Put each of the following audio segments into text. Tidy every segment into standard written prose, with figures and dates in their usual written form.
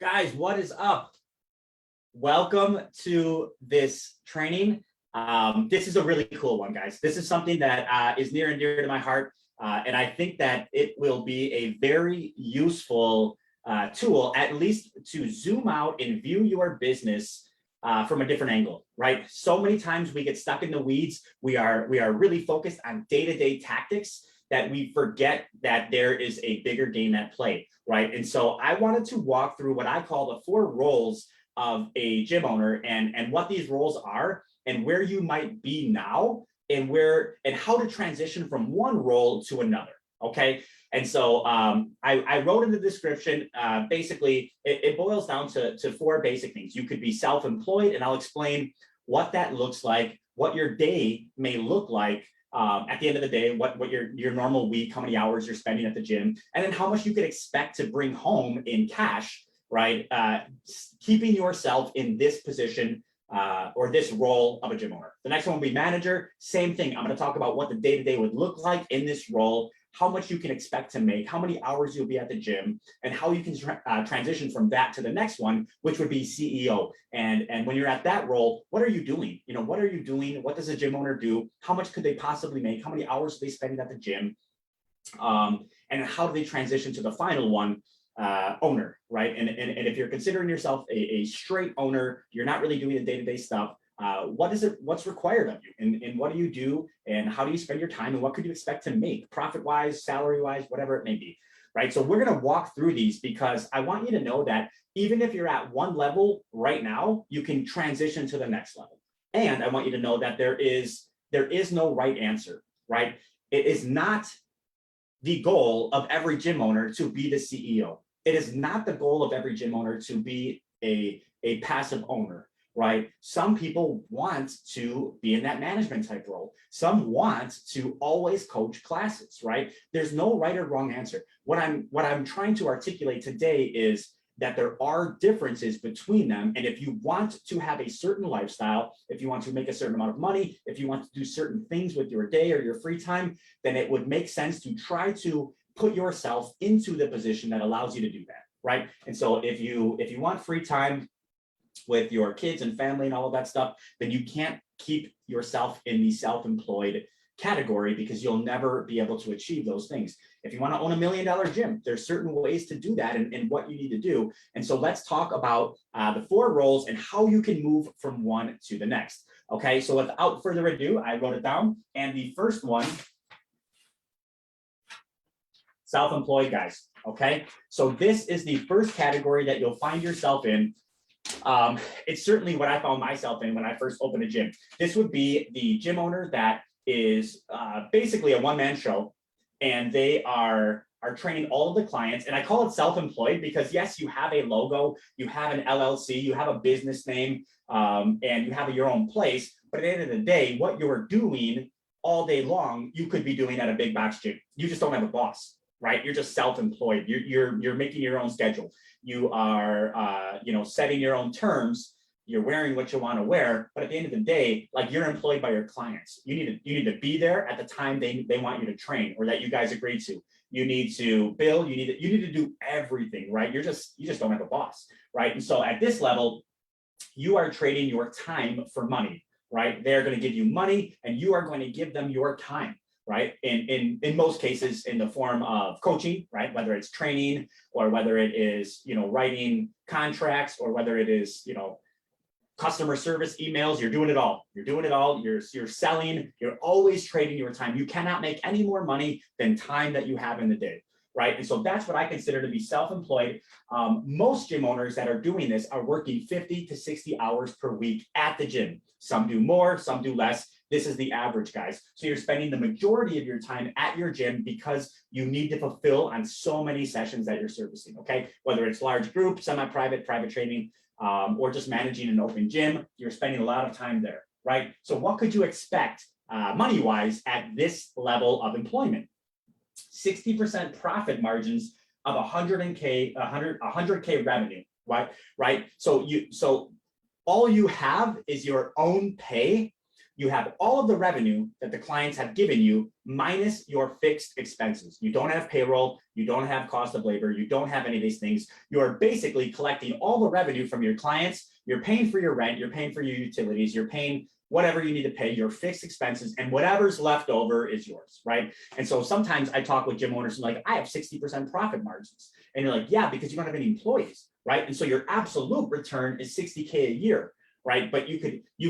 Guys, what is up? Welcome to this training. This is a really cool one, guys. This is something that is near and dear to my heart. And I think that it will be a very useful tool, at least to zoom out and view your business from a different angle, right? So many times we get stuck in the weeds. We are really focused on day-to-day tactics that we forget that there is a bigger game at play, right? And so I wanted to walk through what I call the 4 roles of a gym owner and what these roles are and where you might be now and how to transition from one role to another. Okay. And so I wrote in the description, basically, it boils down to 4 basic things. You could be self-employed, and I'll explain what that looks like, what your day may look like at the end of the day, what your normal week, how many hours you're spending at the gym, and then how much you could expect to bring home in cash, right? Keeping yourself in this position or this role of a gym owner. The next one will be manager. Same thing. I'm going to talk about what the day-to-day would look like in this role, how much you can expect to make, how many hours you'll be at the gym, and how you can transition from that to the next one, which would be CEO. And when you're at that role, what are you doing? What are you doing? What does a gym owner do? How much could they possibly make? How many hours are they spending at the gym? And how do they transition to the final one, owner, right? And if you're considering yourself a straight owner, you're not really doing the day-to-day stuff. What's required of you, and what do you do, and how do you spend your time, and what could you expect to make profit-wise, salary-wise, whatever it may be, right? So we're going to walk through these because I want you to know that even if you're at one level right now, you can transition to the next level. And I want you to know that there is no right answer, right? It is not the goal of every gym owner to be the CEO. It is not the goal of every gym owner to be a passive owner, right? Some people want to be in that management type role. Some want to always coach classes, right? There's no right or wrong answer. What I'm trying to articulate today is that there are differences between them. And if you want to have a certain lifestyle, if you want to make a certain amount of money, if you want to do certain things with your day or your free time, then it would make sense to try to put yourself into the position that allows you to do that, right? And so if you want free time with your kids and family and all of that stuff, then you can't keep yourself in the self-employed category because you'll never be able to achieve those things. If you want to own $1 million gym, there's certain ways to do that and what you need to do. And so let's talk about the 4 roles and how you can move from one to the next. Okay, so without further ado, I wrote it down. And the first one, self-employed, guys. Okay, so this is the first category that you'll find yourself in. It's certainly what I found myself in when I first opened a gym. This would be the gym owner that is basically a one-man show, and they are training all of the clients. And I call it self-employed because yes, you have a logo, you have an LLC, you have a business name, and you have your own place. But at the end of the day, what you're doing all day long, you could be doing at a big box gym. You just don't have a boss, right? You're just self-employed. You're making your own schedule. You are setting your own terms. You're wearing what you want to wear, but at the end of the day, like, you're employed by your clients. You need to be there at the time they want you to train, or that you guys agreed to. You need to bill. You need to do everything, right? You just don't have a boss, right? And so at this level, you are trading your time for money, right? They're going to give you money, and you are going to give them your time, right? In most cases, in the form of coaching, right? Whether it's training, or whether it is writing contracts, or whether it is customer service emails. You're doing it all. You're selling. You're always trading your time. You cannot make any more money than time that you have in the day, right? And so that's what I consider to be self-employed. Most gym owners that are doing this are working 50 to 60 hours per week at the gym. Some do more, some do less. This is the average, guys. So you're spending the majority of your time at your gym because you need to fulfill on so many sessions that you're servicing, okay? Whether it's large group, semi-private, private training, or just managing an open gym, you're spending a lot of time there, right? So what could you expect money-wise at this level of employment? 60% profit margins of 100K revenue, right? So all you have is your own pay you have all of the revenue that the clients have given you minus your fixed expenses. You don't have payroll, you don't have cost of labor, you don't have any of these things. You're basically collecting all the revenue from your clients. You're paying for your rent, you're paying for your utilities, you're paying whatever you need to pay, your fixed expenses, and whatever's left over is yours, right? And so sometimes I talk with gym owners and like, I have 60% profit margins. And you're like, yeah, because you don't have any employees, right? And so your absolute return is 60K a year, right? But you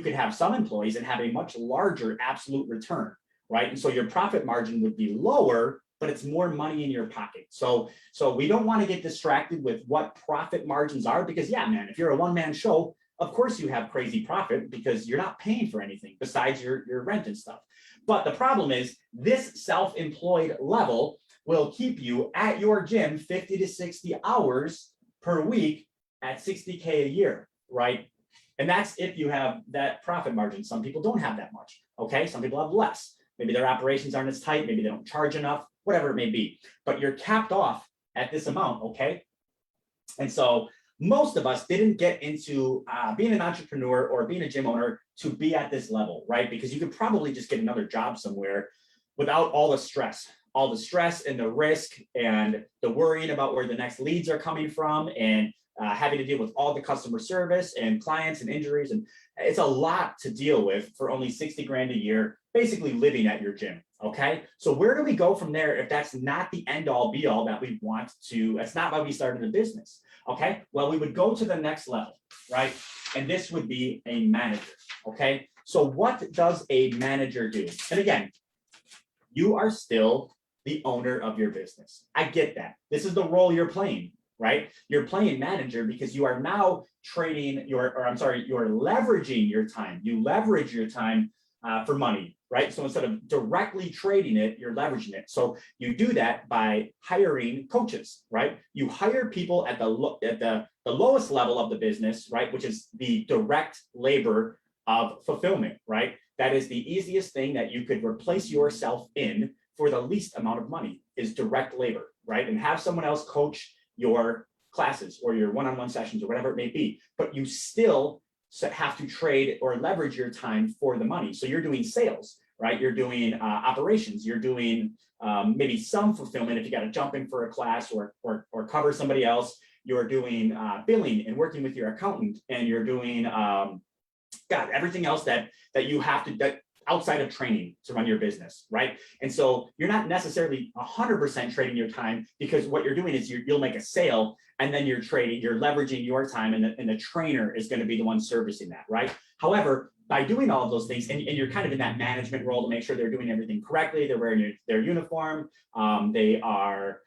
could have some employees and have a much larger absolute return, right? And so your profit margin would be lower, but it's more money in your pocket. So we don't want to get distracted with what profit margins are, because yeah, man, if you're a one-man show, of course you have crazy profit because you're not paying for anything besides your rent and stuff. But the problem is this self-employed level will keep you at your gym 50 to 60 hours per week at 60K a year, right? And that's if you have that profit margin. Some people don't have that much, okay? Some people have less. Maybe their operations aren't as tight, maybe they don't charge enough, whatever it may be. But you're capped off at this amount, okay? And so most of us didn't get into being an entrepreneur or being a gym owner to be at this level, right? Because you could probably just get another job somewhere without all the stress and the risk and the worrying about where the next leads are coming from, and having to deal with all the customer service and clients and injuries. And it's a lot to deal with for only 60 grand a year, basically living at your gym. Okay. So where do we go from there if that's not the end all be all that we want to, that's not why we started a business. Okay. Well, we would go to the next level, right? And this would be a manager. Okay. So what does a manager do? And again, you are still the owner of your business. I get that. This is the role you're playing, right? You're playing manager because you are now trading you're leveraging your time. You leverage your time for money, right? So instead of directly trading it, you're leveraging it. So you do that by hiring coaches, right? You hire people at the lowest level of the business, right? Which is the direct labor of fulfillment, right? That is the easiest thing that you could replace yourself in for the least amount of money, is direct labor, right? And have someone else coach your classes or your one-on-one sessions or whatever it may be, but you still have to trade or leverage your time for the money. So you're doing sales, right? You're doing operations, you're doing maybe some fulfillment if you got to jump in for a class or cover somebody else. You're doing billing and working with your accountant, and you're doing everything else that you have to, outside of training to run your business, right? And so you're not necessarily 100% trading your time, because what you're doing is you'll make a sale and then you're leveraging your time, and the trainer is going to be the one servicing that, right? However, by doing all of those things, and you're kind of in that management role to make sure they're doing everything correctly, they're wearing their uniform, they are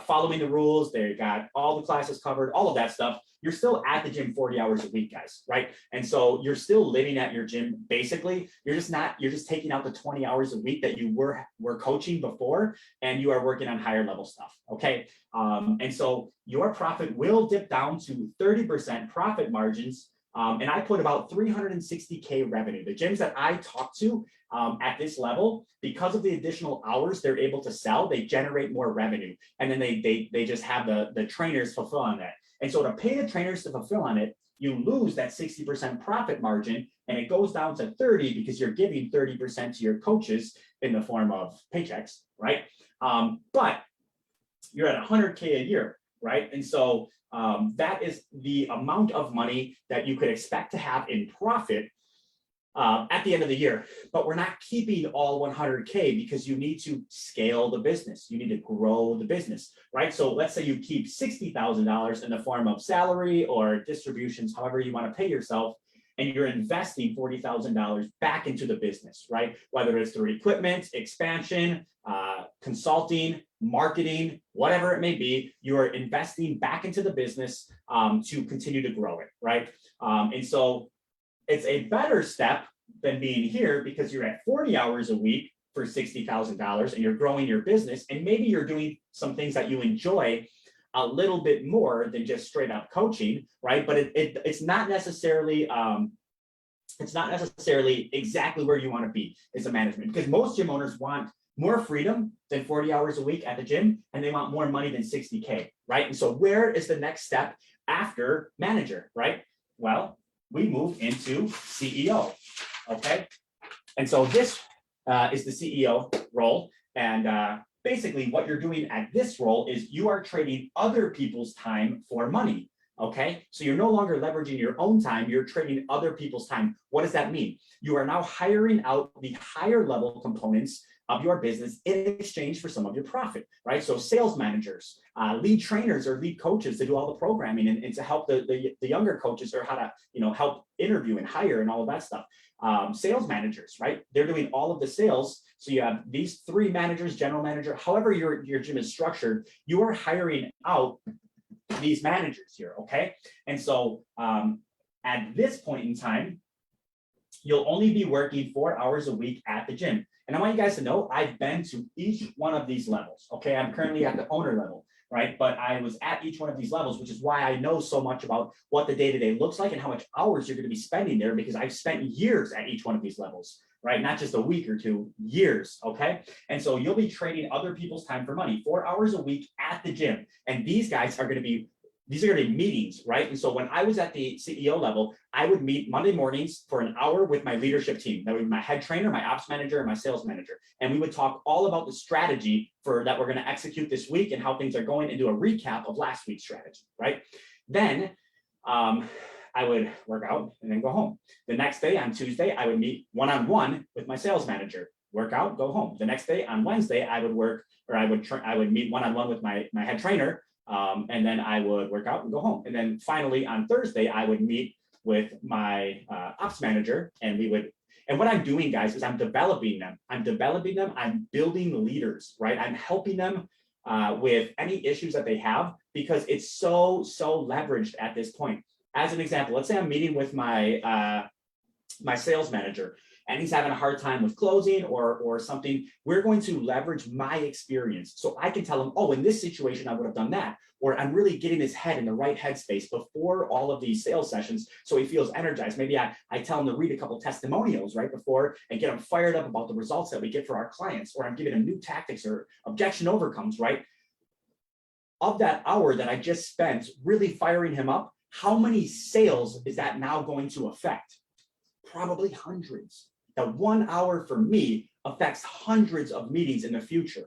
following the rules, they got all the classes covered, all of that stuff. You're still at the gym 40 hours a week, guys, right? And so you're still living at your gym, basically. You're just taking out the 20 hours a week that you were coaching before, and you are working on higher level stuff, okay? And so your profit will dip down to 30% profit margins. And I put about 360K revenue. The gyms that I talk to at this level, because of the additional hours they're able to sell, they generate more revenue. And then they just have the trainers fulfill on that. And so to pay the trainers to fulfill on it, you lose that 60% profit margin, and it goes down to 30 because you're giving 30% to your coaches in the form of paychecks, right? But you're at 100K a year, right? And so that is the amount of money that you could expect to have in profit at the end of the year. But we're not keeping all 100K, because you need to scale the business. You need to grow the business, right? So let's say you keep $60,000 in the form of salary or distributions, however you want to pay yourself, and you're investing $40,000 back into the business, right? Whether it's through equipment, expansion, consulting, marketing, whatever it may be, you are investing back into the business to continue to grow it, right? And so it's a better step than being here, because you're at 40 hours a week for $60,000 and you're growing your business, and maybe you're doing some things that you enjoy a little bit more than just straight up coaching, right? But it's not necessarily exactly where you want to be as a management, because most gym owners want more freedom than 40 hours a week at the gym, and they want more money than 60K, right? And so where is the next step after manager, right? Well, we move into CEO, okay? And so this is the CEO role. And basically what you're doing at this role is you are trading other people's time for money. Okay, so you're no longer leveraging your own time, you're trading other people's time. What does that mean? You are now hiring out the higher level components of your business in exchange for some of your profit, right? So sales managers, lead trainers or lead coaches to do all the programming and to help the younger coaches or how to, help interview and hire and all of that stuff. Sales managers, right? They're doing all of the sales. So you have these three managers, general manager, however your gym is structured, you are hiring out these managers here, okay? And so at this point in time, you'll only be working 4 hours a week at the gym. And I want you guys to know, I've been to each one of these levels, okay? I'm currently at the owner level, right? But I was at each one of these levels, which is why I know so much about what the day-to-day looks like and how much hours you're gonna be spending there, because I've spent years at each one of these levels, right? Not just a week or two, years, okay? And so you'll be trading other people's time for money, 4 hours a week at the gym. And these guys are gonna be, these are gonna be meetings, right? And so when I was at the CEO level, I would meet Monday mornings for an hour with my leadership team. That would be my head trainer, my ops manager, and my sales manager. And we would talk all about the strategy for that we're gonna execute this week and how things are going and do a recap of last week's strategy, right? Then I would work out and then go home. The next day on Tuesday, I would meet one-on-one with my sales manager, work out, go home. The next day on Wednesday, I would work, or I would meet one-on-one with my head trainer, and then I would work out and go home. And then finally on Thursday, I would meet with my ops manager, and we would, and what I'm doing, guys, is I'm developing them. I'm building leaders, right? I'm helping them with any issues that they have, because it's so leveraged at this point. As an example, let's say I'm meeting with my my sales manager and he's having a hard time with closing or something. We're going to leverage my experience. So I can tell him, oh, in this situation, I would have done that. Or I'm really getting his head in the right headspace before all of these sales sessions, so he feels energized. Maybe I tell him to read a couple testimonials right before and get him fired up about the results that we get for our clients, or I'm giving him new tactics or objection overcomes, right? Of that hour that I just spent really firing him up, how many sales is that now going to affect? Probably hundreds. The 1 hour for me affects hundreds of meetings in the future.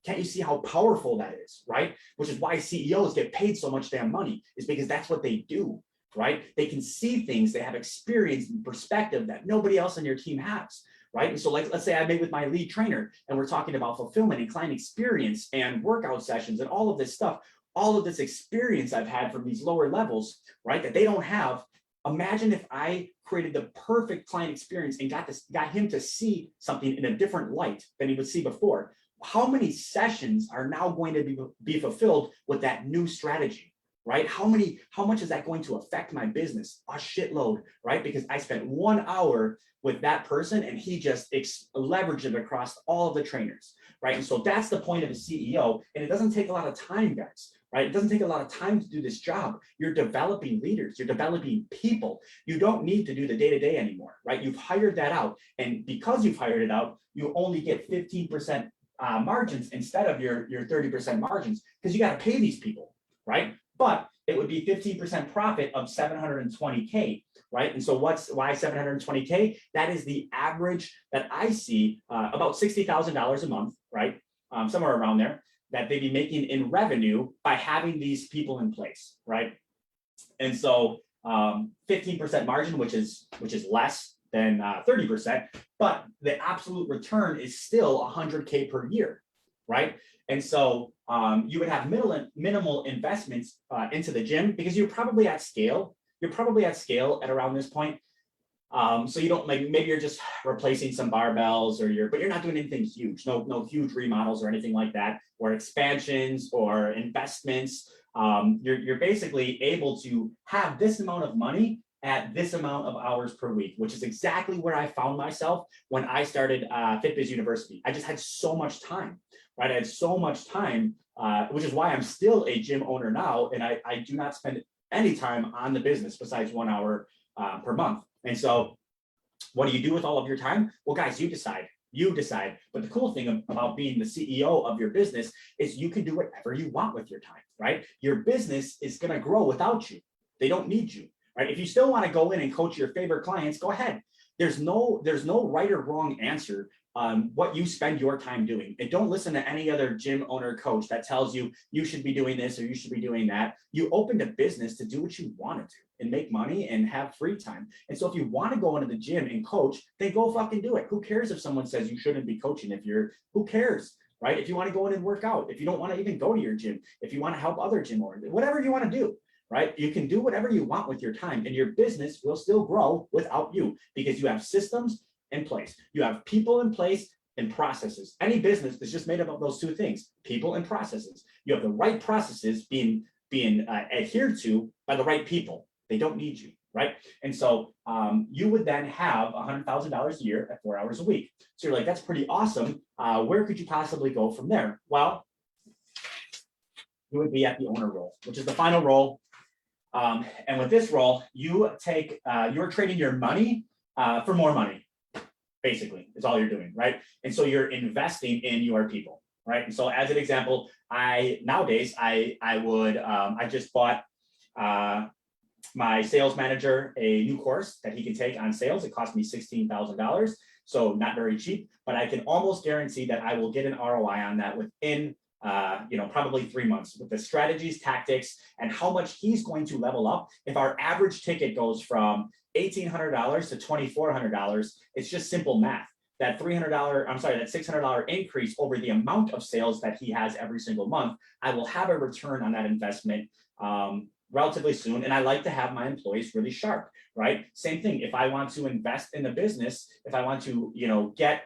Can't you see how powerful that is, right? Which is why CEOs get paid so much damn money, is because that's what they do, right? They can see things, they have experience and perspective that nobody else on your team has, right? And so like, let's say I meet with my lead trainer and we're talking about fulfillment and client experience and workout sessions and all of this stuff. All of this experience I've had from these lower levels, right, that they don't have. Imagine if I created the perfect client experience and got him to see something in a different light than he would see before. How many sessions are now going to be fulfilled with that new strategy, right? How much is that going to affect my business? A shitload, right? Because I spent 1 hour with that person and he just leveraged it across all of the trainers, right? And so that's the point of a CEO. And it doesn't take a lot of time, guys. Right? It doesn't take a lot of time to do this job. You're developing leaders, you're developing people. You don't need to do the day-to-day anymore, right? You've hired that out. And because you've hired it out, you only get 15% margins instead of your 30% margins, because you got to pay these people, right? But it would be 15% profit of 720K, right? And so why 720K? That is the average that I see, about $60,000 a month, right? Somewhere around there, that they'd be making in revenue by having these people in place, right? And so 15% margin, which is less than 30%, but the absolute return is still 100K per year, right? And so you would have minimal investments into the gym, because you're probably at scale. You're probably at scale at around this point. So you don't, like, maybe you're just replacing some barbells, but you're not doing anything huge, no huge remodels or anything like that, or expansions or investments. You're basically able to have this amount of money at this amount of hours per week, which is exactly where I found myself when I started FitBiz University. I just had so much time, right? I had so much time, which is why I'm still a gym owner now, and I do not spend any time on the business besides 1 hour per month. And so what do you do with all of your time? Well, guys, you decide. But the cool thing about being the CEO of your business is you can do whatever you want with your time, right? Your business is going to grow without you. They don't need you, right? If you still want to go in and coach your favorite clients, go ahead. there's no right or wrong answer on what you spend your time doing. And don't listen to any other gym owner coach that tells you you should be doing this or you should be doing that. You opened a business to do what you want to do and make money and have free time. And so if you want to go into the gym and coach, then go fucking do it. Who cares if someone says you shouldn't be coaching? Who cares? Right? If you want to go in and work out, if you don't want to even go to your gym, if you want to help other gym owners, whatever you want to do, right? You can do whatever you want with your time and your business will still grow without you because you have systems in place. You have people in place and processes. Any business is just made up of those two things, people and processes. You have the right processes being adhered to by the right people. They don't need you, right? And so you would then have $100,000 a year at 4 hours a week. So you're like, that's pretty awesome. Where could you possibly go from there? Well, you would be at the owner role, which is the final role. And with this role, you're trading your money for more money, basically, is all you're doing, right? And so you're investing in your people, right? And so as an example, I just bought my sales manager a new course that he can take on sales. It cost me $16,000, so not very cheap, but I can almost guarantee that I will get an ROI on that within probably 3 months with the strategies, tactics, and how much he's going to level up. If our average ticket goes from $1,800 to $2,400, it's just simple math. That $600 increase over the amount of sales that he has every single month, I will have a return on that investment relatively soon. And I like to have my employees really sharp, right? Same thing. If I want to invest in the business, if I want to, get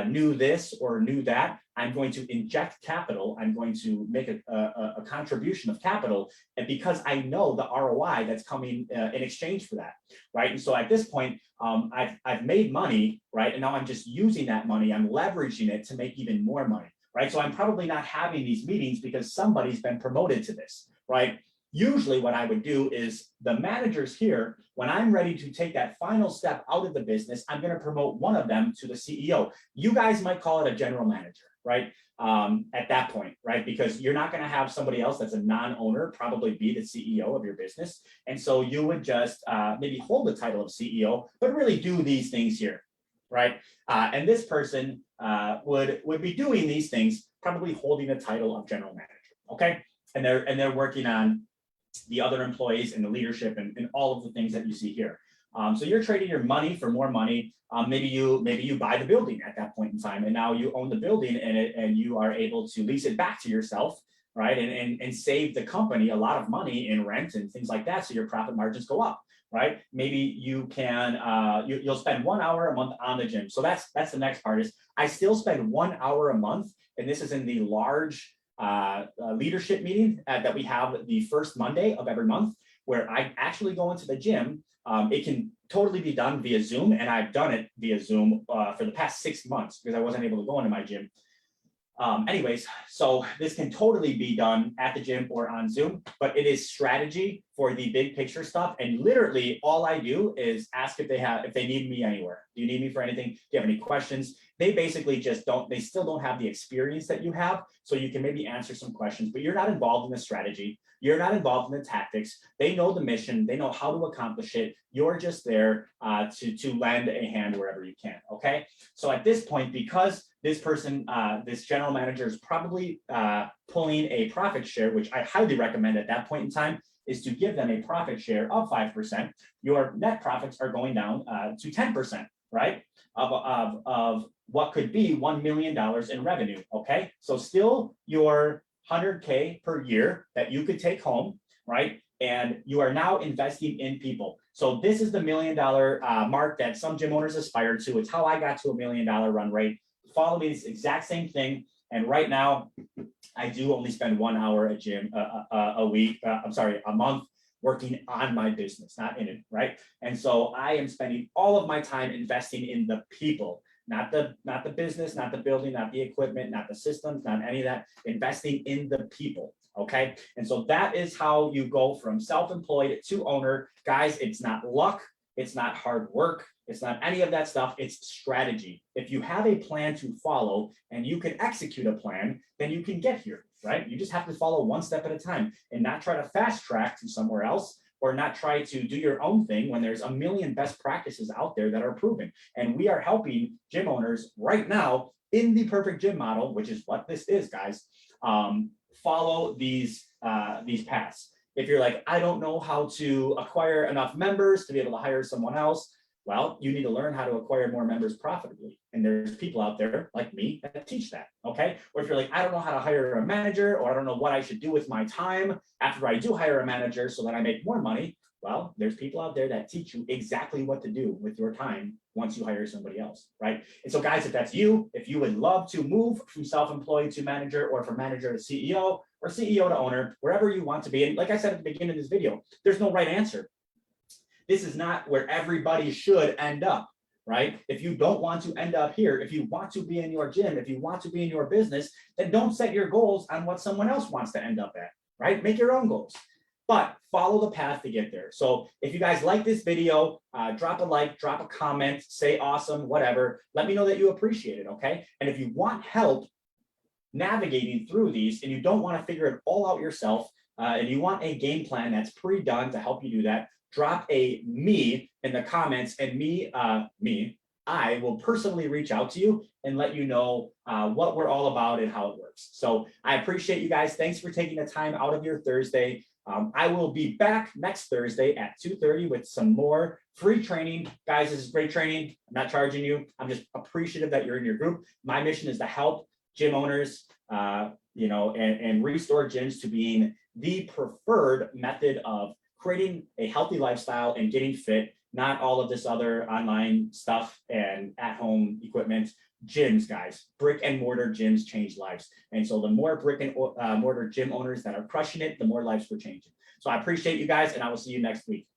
new this or new that, I'm going to inject capital. I'm going to make a contribution of capital, and because I know the ROI that's coming in exchange for that, right? And so at this point, I've made money, right? And now I'm just using that money. I'm leveraging it to make even more money, right? So I'm probably not having these meetings because somebody's been promoted to this, right? Usually what I would do is the managers here, when I'm ready to take that final step out of the business, I'm going to promote one of them to the CEO. You guys might call it a general manager, right? At that point, right? Because you're not going to have somebody else that's a non-owner probably be the CEO of your business. And so you would just maybe hold the title of CEO, but really do these things here, right? And this person would be doing these things, probably holding the title of general manager, okay? And they're working on the other employees and the leadership and all of the things that you see here. So you're trading your money for more money. Maybe you buy the building at that point in time, and now you own the building and you are able to lease it back to yourself, right? And save the company a lot of money in rent and things like that, so your profit margins go up, right? Maybe you can you'll spend 1 hour a month on the gym. So that's the next part is I still spend 1 hour a month, and this is in the large leadership meeting that we have the first Monday of every month, where I actually go into the gym. It can totally be done via Zoom, and I've done it via Zoom for the past 6 months because I wasn't able to go into my gym. Anyways, so this can totally be done at the gym or on Zoom, but it is strategy for the big picture stuff. And literally all I do is ask if they need me anywhere. Do you need me for anything? Do you have any questions? They basically they still don't have the experience that you have. So you can maybe answer some questions, but you're not involved in the strategy. You're not involved in the tactics. They know the mission. They know how to accomplish it. You're just there to lend a hand wherever you can, okay? So at this point, because this person, this general manager is probably pulling a profit share, which I highly recommend at that point in time, is to give them a profit share of 5%. Your net profits are going down to 10%, right? Of what could be $1 million in revenue, okay? So still your 100K per year that you could take home, right? And you are now investing in people. So this is the $1 million mark that some gym owners aspire to. It's how I got to $1 million run rate. Follow me, it's the exact same thing. And right now, I do only spend 1 hour at gym a month working on my business, not in it, right? And so I am spending all of my time investing in the people, not the business, not the building, not the equipment, not the systems, not any of that, investing in the people, okay? And so that is how you go from self-employed to owner. Guys, it's not luck, it's not hard work, it's not any of that stuff, it's strategy. If you have a plan to follow and you can execute a plan, then you can get here, right? You just have to follow one step at a time and not try to fast track to somewhere else, or not try to do your own thing when there's a million best practices out there that are proven. And we are helping gym owners right now in the perfect gym model, which is what this is, guys, follow these paths. If you're like, I don't know how to acquire enough members to be able to hire someone else, well, you need to learn how to acquire more members profitably. And there's people out there like me that teach that, okay? Or if you're like, I don't know how to hire a manager, or I don't know what I should do with my time after I do hire a manager so that I make more money, well, there's people out there that teach you exactly what to do with your time once you hire somebody else, right? And so guys, if that's you, if you would love to move from self-employed to manager, or from manager to CEO, or CEO to owner, wherever you want to be, and like I said at the beginning of this video, there's no right answer. This is not where everybody should end up, right? If you don't want to end up here, if you want to be in your gym, if you want to be in your business, then don't set your goals on what someone else wants to end up at, right? Make your own goals, but follow the path to get there. So if you guys like this video, drop a like, drop a comment, say awesome, whatever. Let me know that you appreciate it, okay? And if you want help navigating through these and you don't want to figure it all out yourself, and you want a game plan that's pre-done to help you do that, drop a me in the comments, and I will personally reach out to you and let you know what we're all about and how it works. So I appreciate you guys. Thanks for taking the time out of your Thursday. I will be back next Thursday at 2:30 with some more free training. Guys, this is great training. I'm not charging you. I'm just appreciative that you're in your group. My mission is to help gym owners, and restore gyms to being the preferred method of creating a healthy lifestyle and getting fit, not all of this other online stuff and at-home equipment. Gyms, guys, brick and mortar gyms change lives. And so the more brick and mortar gym owners that are crushing it, the more lives we're changing. So I appreciate you guys, and I will see you next week.